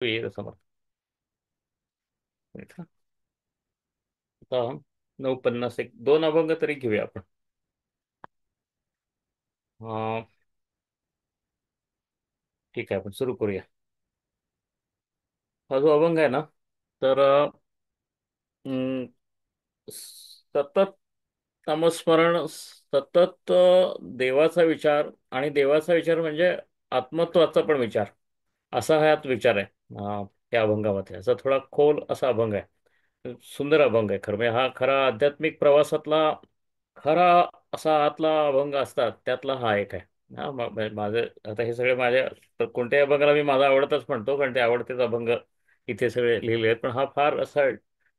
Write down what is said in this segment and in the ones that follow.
वीर समर्थ. आता 9:50 एक दोन अभंग तरी घेऊया आपण. अं, ठीक आहे, आपण सुरू करूया. हा जो अभंग आहे ना, तर अं, सतत नामस्मरण, सतत देवाचा विचार, आणि देवाचा विचार म्हणजे आत्मत्वाचा पण विचार, असा हा यात विचार आहे. या अभंगामध्ये असा थोडा खोल असा अभंग आहे. सुंदर अभंग आहे खरं म्हणजे. हा खरा आध्यात्मिक प्रवासातला खरा असा आतला अभंग असतात त्यातला हा एक आहे. माझं आता हे सगळे माझ्या, तर कोणत्याही अभंगाला मी माझा आवडतच म्हणतो, कारण ते आवडतेच अभंग इथे सगळे लिहिले आहेत. पण हा फार असा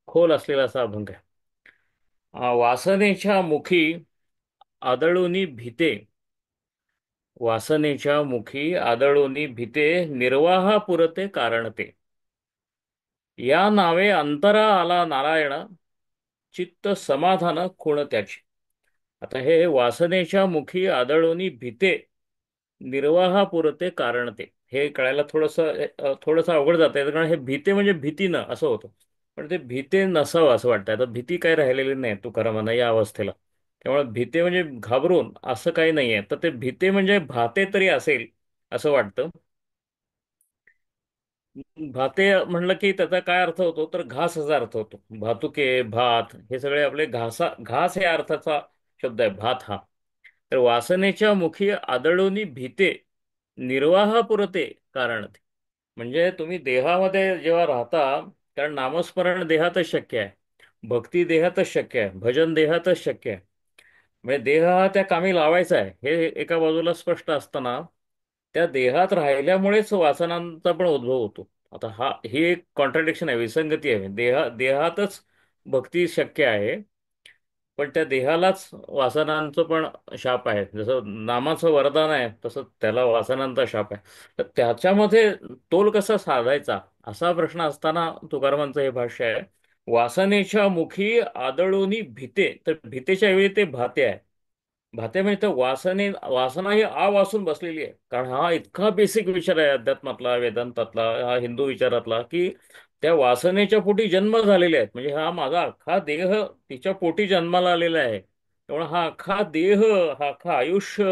खोल असलेला असा अभंग आहे. वासनेच्या मुखी आदळूनी भीते, वासनेच्या मुखी आदळूनी भीते, निर्वाहा पुरते कारण ते. या नावे अंतरा आला नारायण, चित्त समाधान खुण त्याचे. आता हे वासनेच्या मुखी आदळूनी भीते, निर्वाहा पुरते कारण ते, हे कळायला थोडंसं अवघड जातं, कारण हे भीते म्हणजे भीतीनं असं होतं. पण ते भीते नसावं असं वाटतं. आता भीती काही राहिलेली नाही तू खरं म्हणा या अवस्थेला. त्यामुळे भीते म्हणजे घाबरून असं काही नाहीये, तर ते भीते म्हणजे भाते तरी असेल असं वाटतं. भाते म्हणलं की त्याचा काय अर्थ होतो, तर घास असा अर्थ होतो. भातुके, भात हे सगळे आपले घास या अर्थाचा शब्द आहे भात हा. तर वासनेच्या मुखी आदळूनी भीते, निर्वाहापुरते कारण ते. म्हणजे तुम्ही देहामध्ये जेव्हा राहता, कारण नामस्मरण देहातच शक्य आहे, भक्ती देहातच शक्य आहे, भजन देहातच शक्य आहे. म्हणजे देह हा त्या कामी लावायचा आहे हे एका बाजूला स्पष्ट असताना, त्या देहात राहिल्यामुळेच वासनांचा पण उद्भव होतो. आता ही एक कॉन्ट्रडिक्शन आहे, विसंगती आहे. देहातच भक्ती शक्य आहे, पण त्या देहालाच वासनांचं पण शाप आहे. जसं नामाचं वरदान आहे तसं त्याला वासनांचा शाप आहे. तर त्याच्यामध्ये तोल कसा साधायचा असा प्रश्न असताना तुकारामांचं हे भाष्य आहे. वासनेच्या मुखी आदळूनी भीते, तर भीतेच्या वेळी ते भाते आहे. भाते म्हणजे तर वासना ही वासून बसलेली आहे. कारण हा इतका बेसिक विचार आहे अध्यात्मातला, वेदांतातला, हा हिंदू विचारातला, की त्या वासनेच्या पोटी जन्म झालेले आहेत. म्हणजे हा माझा अख्खा देह तिच्या पोटी जन्माला आलेला आहे. त्यामुळे हा अख्खा देह, हा अख्खा आयुष्य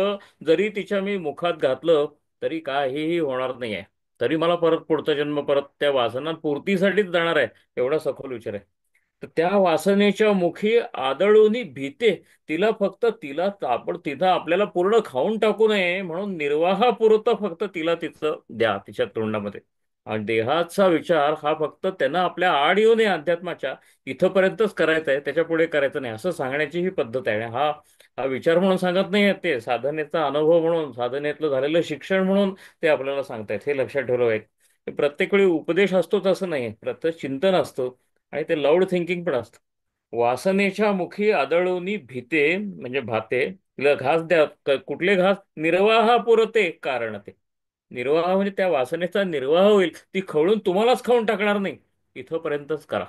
जरी तिच्या मी मुखात घातलं तरी काहीही होणार नाही आहे. तरी मला परत पुढचा जन्म परत त्या वासना पूर्तीसाठीच जाणार आहे. एवढा सखोल विचार आहे. तर त्या वासनेच्या मुखी आदळूनी भीते, आपण तिथं आपल्याला पूर्ण खाऊन टाकू नये म्हणून निर्वाहापुरतं फक्त तिला तिचं द्या तिच्या तोंडामध्ये. आणि देहाचा विचार हा फक्त त्यांना आपल्या आड येऊ नये अध्यात्माच्या, इथंपर्यंतच करायचं आहे, त्याच्या पुढे करायचं नाही असं सांगण्याची ही पद्धत आहे. हा हा विचार म्हणून सांगत नाही ते साधनेचा अनुभव म्हणून, साधनेतलं झालेलं शिक्षण म्हणून ते आपल्याला सांगतायत. हे लक्षात ठेवलं पाहिजे. प्रत्येक वेळी उपदेश असतोच असं नाही, प्रत्येक चिंतन असतं आणि ते लाऊड थिंकिंग पण असतं. वासनेच्या मुखी आदळूनी भीते म्हणजे भाते, तिला घास द्या. कुठले घास? निर्वाहापुरते कारण ते. निर्वाह म्हणजे त्या वासनेचा निर्वाह होईल, ती खवळून तुम्हालाच खाऊन टाकणार नाही, इथंपर्यंतच करा.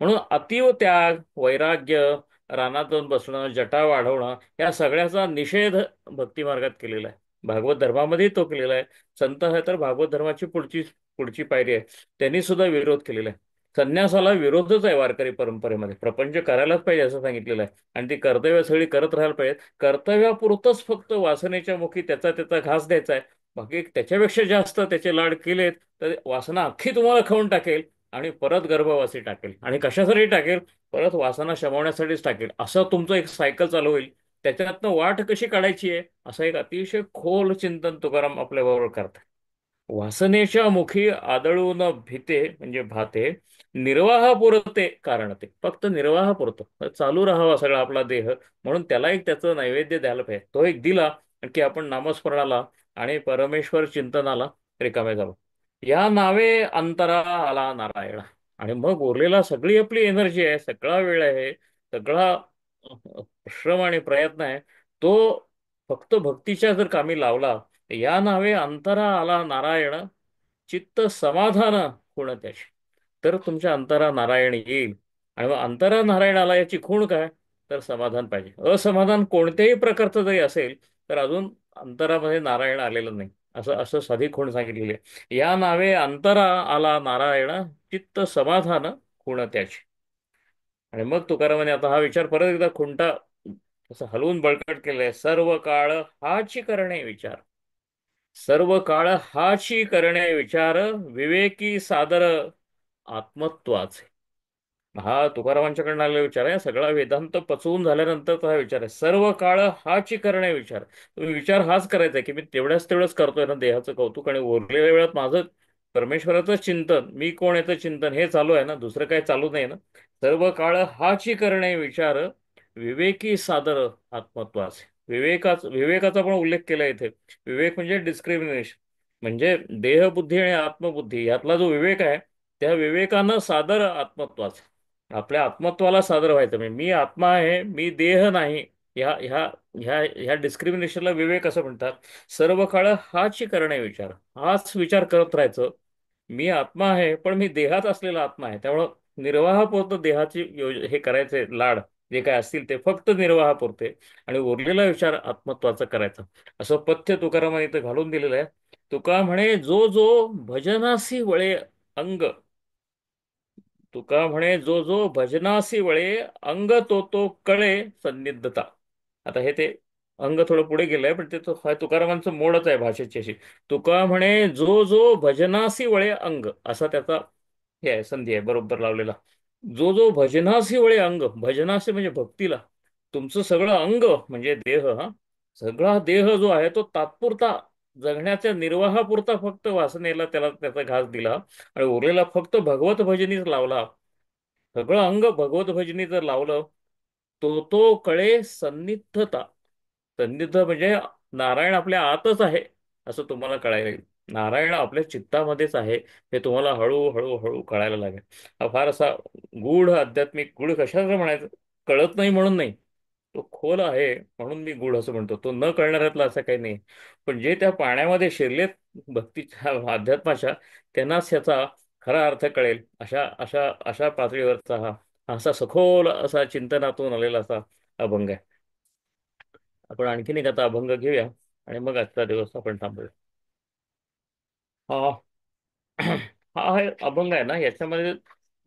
म्हणून अतीव त्याग, वैराग्य, रानात जाऊन बसणं, जटा वाढवणं, या सगळ्याचा निषेध भक्ती मार्गात केलेला आहे. भागवत धर्मामध्ये तो केलेला आहे. संत आहे तर भागवत धर्माची पुढची पुढची पायरी आहे, त्यांनी सुद्धा विरोध केलेला आहे. संन्यासाला विरोधच आहे वारकरी परंपरेमध्ये. प्रपंच करायलाच पाहिजे असं सांगितलेलं आहे, आणि ती कर्तव्य सगळी करत राहायला पाहिजे. कर्तव्यापुरतच फक्त वासनेच्या मुखी त्याचा त्याचा घास द्यायचा आहे. बाकी त्याच्यापेक्षा जास्त त्याचे लाड केलेत तर वासना अख्खी तुम्हाला खाऊन टाकेल, आणि परत गर्भवासी टाकेल. आणि कशासाठी टाकेल? परत वासना शमवण्यासाठीच टाकेल. असं तुमचं एक सायकल चालू होईल. त्याच्यातनं वाट कशी काढायची आहे असं एक अतिशय खोल चिंतन तुकाराम आपल्या बरोबर करतात. वासनेच्या मुखी आदळून भीते म्हणजे भाते, निर्वाहापुरते कारण ते. फक्त निर्वाहापुरतं चालू राहावा सगळा आपला देह, म्हणून त्याला एक त्याचं नैवेद्य द्यायला पाहिजे. तो एक दिला की आपण नामस्मरणाला आणि परमेश्वर चिंतनाला रिकामे जावं. या नावे अंतरा आला नारायण. आणि मग उरलेला सगळी आपली एनर्जी आहे, सगळा वेळ आहे, सगळा श्रम आणि प्रयत्न आहे, तो फक्त भक्तीच्या जर कामी लावला, या नावे अंतरा आला नारायण, चित्त समाधान होणं त्याची. तर तुमच्या अंतरा नारायण येईल. आणि मग अंतरा नारायण आला याची खूण काय? तर समाधान पाहिजे. असमाधान कोणत्याही प्रकारचं जरी असेल तर अजून अंतरामध्ये नारायण आलेलं नाही. असं असं साधी खूण सांगितलेली आहे. या नावे अंतरा आला नारायण, चित्त समाधान खूण त्याची. आणि मग तुकारामाने आता हा विचार परत एकदा खुंटा असं हलवून बळकट केलंय. सर्व काळ हाची करणे विचार, सर्व काळ हाची करणे विचार, विवेकी सादर आत्मत्वाचे. हा तुकारामांच्याकडनं आलेला विचार आहे. सगळा वेदांत पचवून झाल्यानंतरचा हा विचार आहे. सर्व काळ हाची करणे विचार. तुम्ही विचार हाच करायचा आहे की मी तेवढ्याच तेवढंच करतोय ना देहाचं कौतुक, आणि उरलेल्या वेळात माझं परमेश्वराचं चिंतन, मी कोण याचं चिंतन हे चालू आहे ना, दुसरं काही चालू नाही ना. सर्व काळ हाची करणे विचार, विवेकी सादर आत्मत्वाचे. विवेकाचा पण उल्लेख केला इथे. विवेक म्हणजे डिस्क्रिमिनेशन, म्हणजे देहबुद्धी आणि आत्मबुद्धी यातला जो विवेक आहे, त्या विवेकानं सादर आत्मत्वाचे. आपल्या आत्मत्वाला सादर व्हायचं, म्हणजे मी आत्मा आहे, मी देह नाही. ह्या ह्या ह्या ह्या डिस्क्रिमिनेशनला विवेक असं म्हणतात. सर्व काळ हाच करणे विचार, हाच विचार करत राहायचं. मी आत्मा आहे, पण मी देहात असलेला आत्मा आहे. त्यामुळं निर्वाहापुरतं देहाची हे करायचे लाड, जे काय असतील ते फक्त निर्वाहापुरते, आणि उरलेला विचार आत्मत्वाचा करायचा. असं पथ्य तुकारामाने इथं घालून दिलेलं आहे. तुका म्हणे जो जो भजनासी वळे अंग, तुका म्हणे जो जो भजनासी वळे अंग तो तो कळे सन्निधता. आता हे ते अंग थोडं पुढे गेलंय, पण ते हा तुकारामांचं मोडच आहे भाषेची अशी. तुका म्हणे जो जो भजनासी वळे अंग, असा त्याचा हे आहे, संधी आहे बरोबर लावलेला. जो जो भजनासी वळे अंग, भजनासी म्हणजे भक्तीला. तुमचं सगळं अंग म्हणजे देह, हा सगळा देह जो आहे तो तात्पुरता जगण्याच्या निर्वाहापुरता फक्त वासनेला त्याला त्याचा घास दिला, आणि उरलेला फक्त भगवत भजनीच लावला. सगळं अंग भगवत भजनी जर लावलं, तो तो कळे सन्निधता. सन्निध म्हणजे नारायण आपल्या आतच आहे असं तुम्हाला कळायला येईल. नारायण आपल्या चित्तामध्येच आहे हे तुम्हाला हळूहळू हळू कळायला लागेल. हा फार असा गूढ आध्यात्मिक, गूढ कशाला म्हणायचं, कळत नाही म्हणून नाही, तो खोल आहे म्हणून मी गूढ असं म्हणतो. तो न कळणाऱ्यातला असं काही नाही. पण जे त्या पाण्यामध्ये शिरलेत भक्तीच्या अध्यात्माच्या, त्यांनाच ह्याचा खरा अर्थ कळेल. अशा अशा अशा पातळीवरचा हा असा सखोल असा चिंतनातून आलेला असा अभंग आहे. आपण आणखीन एक आता अभंग घेऊया, आणि मग आजचा दिवस आपण थांबूया. हा हा आहे अभंग आहे ना, याच्यामध्ये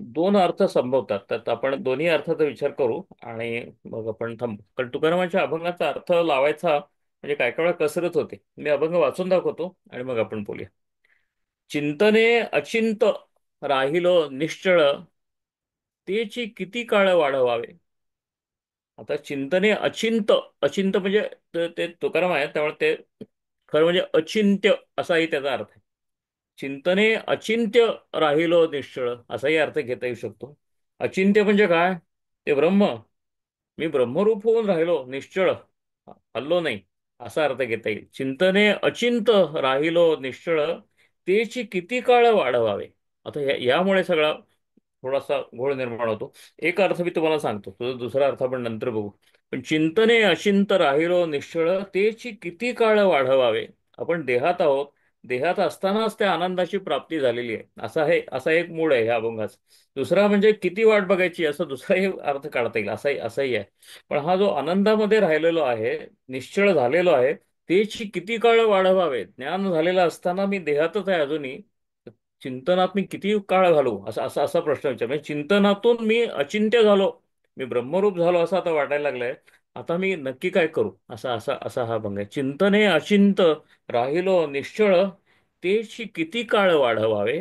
दोन अर्थ संभवतात, तर आपण दोन्ही अर्थाचा विचार करू आणि मग आपण थांबू. कारण तुकारामांच्या अभंगाचा अर्थ लावायचा म्हणजे काय काय वेळा कसरत होते. मी अभंग वाचून दाखवतो आणि मग आपण बोलूया. चिंतने अचिंत राहिलो निश्चळ, तेची किती काळ वाढवावे. आता चिंतने अचिंत, अचिंत म्हणजे ते तुकाराम आहे, त्यामुळे ते खरं म्हणजे अचिंत्य असाही त्याचा अर्थ आहे. चिंतने अचिंत्य राहिलो निश्चळ असाही अर्थ घेता येऊ शकतो. अचिंत्य म्हणजे काय, ते ब्रह्म, मी ब्रह्मरूप होऊन राहिलो निश्चळ, हल्लो नाही, असा अर्थ घेता येईल. चिंतने अचिंत राहिलो निश्चळ, तेची किती काळ वाढवावे. आता यामुळे सगळा थोडासा घोळ निर्माण होतो. एक अर्थ मी तुम्हाला सांगतो, तो दुसरा अर्थ आपण नंतर बघू. पण चिंतने अचिंत राहिलो निश्चळ, तेची किती काळ वाढवावे. आपण देहात आहोत, देहात असतानाच त्या आनंदाची प्राप्ती झालेली आहे, असा एक मूड आहे ह्या अभंगाचा. दुसरा म्हणजे किती वाट बघायची, असं दुसराही अर्थ काढता येईल, असाही आहे. पण हा जो आनंदामध्ये राहिलेलो आहे, निश्चळ झालेलो आहे, तेची किती काळ वाढवावे. ज्ञान झालेलं असताना मी देहातच आहे अजूनही, चिंतनात मी किती काळ घालू, असा असा असा प्रश्न विचार. म्हणजे चिंतनातून मी अचिंत्य झालो, मी ब्रह्मरूप झालो असं आता वाटायला लागलंय. आता मी नक्की काय करू, असा असा असा हा भंग आहे. चिंतने अचिंत राहिलो निश्चळ, तेची किती काळ वाढवावे.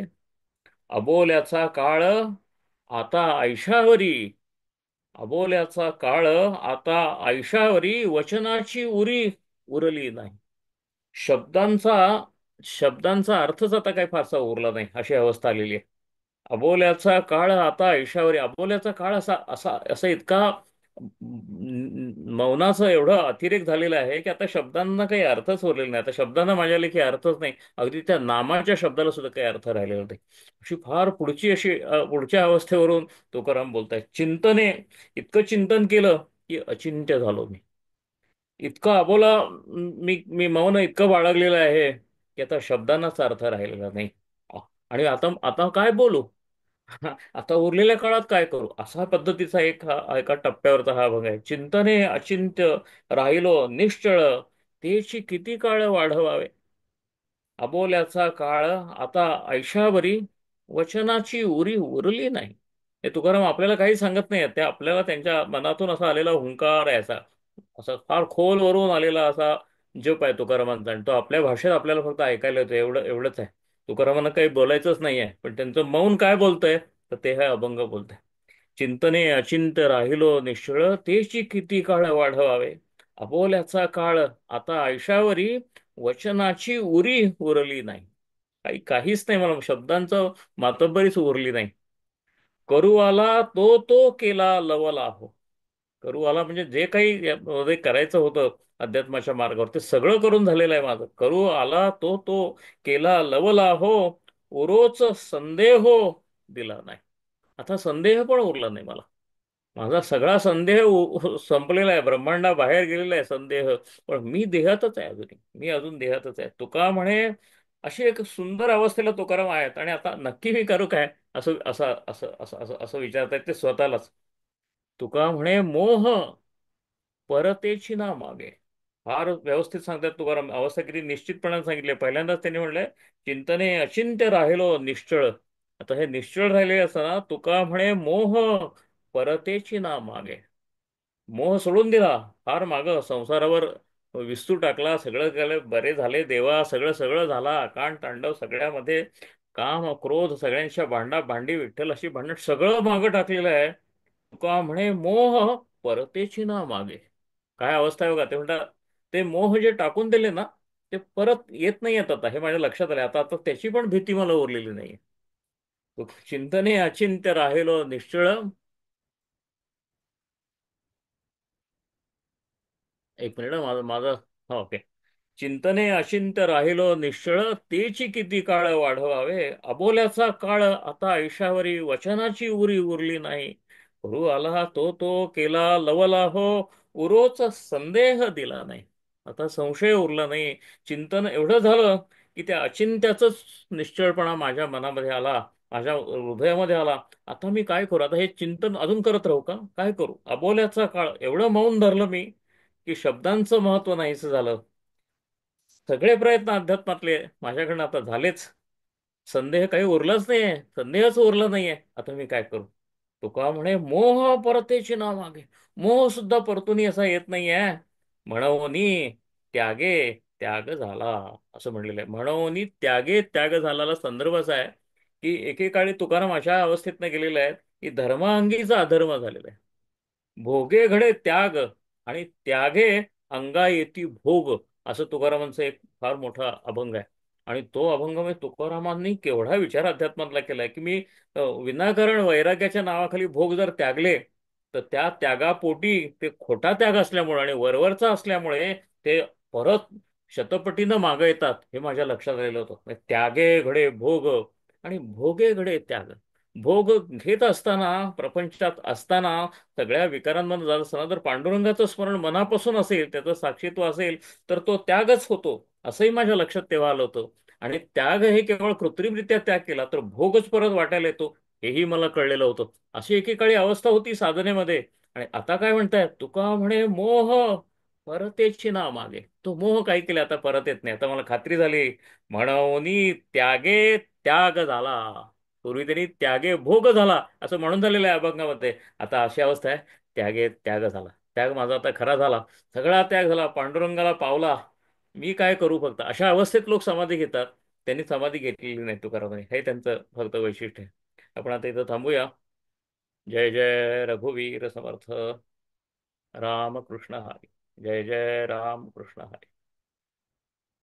अबोल्याचा काळ आता ऐशावरी, अबोल्याचा काळ आता ऐशावरी, वचनाची उरी उरली नाही. शब्दांचा शब्दांचा अर्थच आता काही फारसा उरला नाही, अशी अवस्था आलेली आहे. अबोल्याचा काळ आता आयुष्यावर, अबोल्याचा काळ असा असा असा इतका मौनाचा एवढा अतिरेक झालेला आहे की आता शब्दांना काही अर्थच उरलेला नाही. आता शब्दांना माझ्या लेखी अर्थच नाही, अगदी त्या नामाच्या शब्दाला सुद्धा काही अर्थ राहिलेला नाही. अशी फार पुढची अशी पुढच्या अवस्थेवरून तुकाराम बोलतायत. चिंतने, इतकं चिंतन केलं की अचिंत्य झालो मी. इतका अबोला, मी मौन इतकं बाळगलेलं आहे की आता शब्दांनाच अर्थ राहिलेला नाही. आणि आता आता काय बोलू, आता उरलेल्या काळात काय करू, असा पद्धतीचा एका टप्प्यावरचा हा भाग आहे. चिंतने अचिंत्य राहिलो निश्चळ, तेची किती काळ वाढवावे. अबोल्याचा काळ आता ऐशावरी, वचनाची उरी उरली नाही. हे तुकाराम आपल्याला काही सांगत नाही, ते आपल्याला त्यांच्या मनातून असा आलेला हुंकार आहे, असा असा फार खोलवरून आलेला असा जप आहे तुकारामांचा, आणि तो आपल्या भाषेत आपल्याला फक्त ऐकायला येतो, एवढंच आहे. तुकारामांना काही बोलायचंच नाही आहे, पण त्यांचं मौन काय बोलतंय, तर ते हे अभंग बोलतंय. चिंतने अचिंत्य राहिलो निश्चळ, तेची किती काळ वाढवावे. अबोल्याचा काळ आता आयशावरी, वचनाची उरी उरली नाही. काहीच नाही, मला शब्दांचं मातब्बरीच उरली नाही. करू आला तो केला लवला हो. करू आला म्हणजे जे काही यामध्ये करायचं होतं अध्यात्माच्या मार्गावर, ते सगळं करून झालेलं आहे माझं. करू आला तो केला लवला हो, उरोच संदेह दिला नाही. आता संदेह पण उरला नाही मला. माझा सगळा संदेह संपलेला आहे, ब्रह्मांडाबाहेर गेलेला आहे संदेह. पण मी देहातच आहे अजूनही, मी अजून देहातच आहे. तुका म्हणे अशी एक सुंदर अवस्थेला तुकाराम आहेत, आणि आता नक्की मी करू काय, असं असं असं असं असं असं विचारतायत ते स्वतःलाच. तुका म्हणे मोह परतेची ना मागे. फार व्यवस्थित सांगतात तुकाराम, अवस्था किती निश्चितपणाने सांगितली. पहिल्यांदाच त्यांनी म्हणलंय, चिंतने अचिंत्य राहिलो निश्चळ. आता हे निश्चळ राहिले असताना तुका म्हणे मोह परतेची ना मागे. मोह सोडून दिला, फार मागं संसारावर विस्तू टाकला, सगळं केलं, बरे झाले देवा, सगळं सगळं झाला, आकांड तांडव सगळ्यामध्ये, काम क्रोध सगळ्यांच्या भांडा भांडी विठ्ठल अशी भांडण सगळं मागं टाकलेलं आहे. तुका म्हणे मोह परतेची ना मागे. काय अवस्था आहे बघा, ते म्हणतात ते मोह जे टाकून दिले ना, ते परत येत नाही येत. आता हे माझ्या लक्षात आलं, आता आता त्याची पण भीती मला उरलेली नाही. चिंतने अचिंत्य राहिलो निश्चळ. एक मिनिट माझं माझं हा, ओके. चिंतने अचिंत्य राहिलो निश्चळ, तेची किती काळ वाढवावे. अबोल्याचा काळ आता आयुष्यावरी, वचनाची उरी उरली नाही. गुरु आला तो केला लवला हो, उरोच संदेह दिला नाही. आता संशय उरला नाही. चिंतन एवढं झालं की त्या अचिंत्याच निश्चळपणा माझ्या मनामध्ये आला, माझ्या हृदयामध्ये आला. आता मी काय करू, आता हे चिंतन अजून करत राहू का, काय करू. अबोल्याचा काळ एवढं मौन धरलं मी की शब्दांचं महत्व नाहीसं झालं. सगळे प्रयत्न अध्यात्मातले माझ्याकडनं आता झालेच. संदेह काही उरलाच नाहीये, संदेहच उरला नाहीये. आता मी काय करू. तुका म्हणे मोह परतेची ना मागे. मोह सुद्धा परतून असा येत नाहीये. म्हणूनी त्यागे त्याग झाला, असं म्हणलेलं आहे. म्हणून त्यागे त्याग झालाला संदर्भ असा आहे की एकेकाळी तुकाराम अशा अवस्थेतनं गेलेले आहेत की धर्मांगीचा अधर्म झालेला आहे. भोगे घडे त्याग, आणि त्यागे अंगा येती भोग, असं तुकारामांचं एक फार मोठा अभंग आहे. आणि तो अभंग म्हणजे तुकारामांनी केवढा विचार अध्यात्मातला केलाय की मी विनाकारण वैराग्याच्या नावाखाली भोग जर त्यागले, तर त्या त्यागापोटी ते खोटा त्याग असल्यामुळे आणि वरवरचा असल्यामुळे ते परत शतपटीनं मागं येतात, हे माझ्या लक्षात आलेलं होतं. म्हणजे त्यागे घडे भोग आणि भोगे घडे त्याग. भोग घेत असताना, प्रपंचात असताना, सगळ्या विकारांमध्ये जात असताना जर पांडुरंगाचं स्मरण मनापासून असेल, त्याचं साक्षीत्व असेल, तर तो त्यागच होतो, असंही माझ्या लक्षात तेव्हा आलं होतं. आणि त्याग हे केवळ कृत्रिमरित्या त्याग केला तर भोगच परत वाटायला येतो, हेही मला कळलेलं होतं. अशी एकेकाळी अवस्था होती साधनेमध्ये. आणि आता काय म्हणताय, तुका म्हणे मोह परतेची ना मागे. तो मोह काय केला आता परत येत नाही, आता मला खात्री झाली. म्हणून त्यागे त्याग झाला. पूर्वी त्यांनी त्यागे भोग झाला असं म्हणून झालेलं आहे अभंगामध्ये. आता अशी अवस्था आहे, त्यागे त्याग झाला. त्याग माझा आता खरा झाला, सगळा त्याग झाला, पांडुरंगाला पावला. मी काय करू, फक्त अशा अवस्थेत लोक समाधी घेतात. त्यांनी समाधी घेतलेली नाही तुकारामांनी, हे त्यांचं फक्त वैशिष्ट्य आहे. आपण आता इथं थांबूया. जय जय रघुवीर समर्थ. रामकृष्ण हरी. जय जय रामकृष्ण हरी.